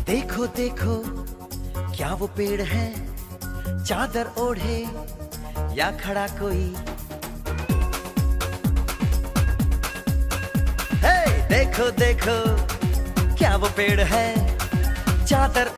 देखो देखो क्या वो पेड़ है, चादर ओढ़े या खड़ा कोई। हे देखो देखो क्या वो पेड़ है, चादर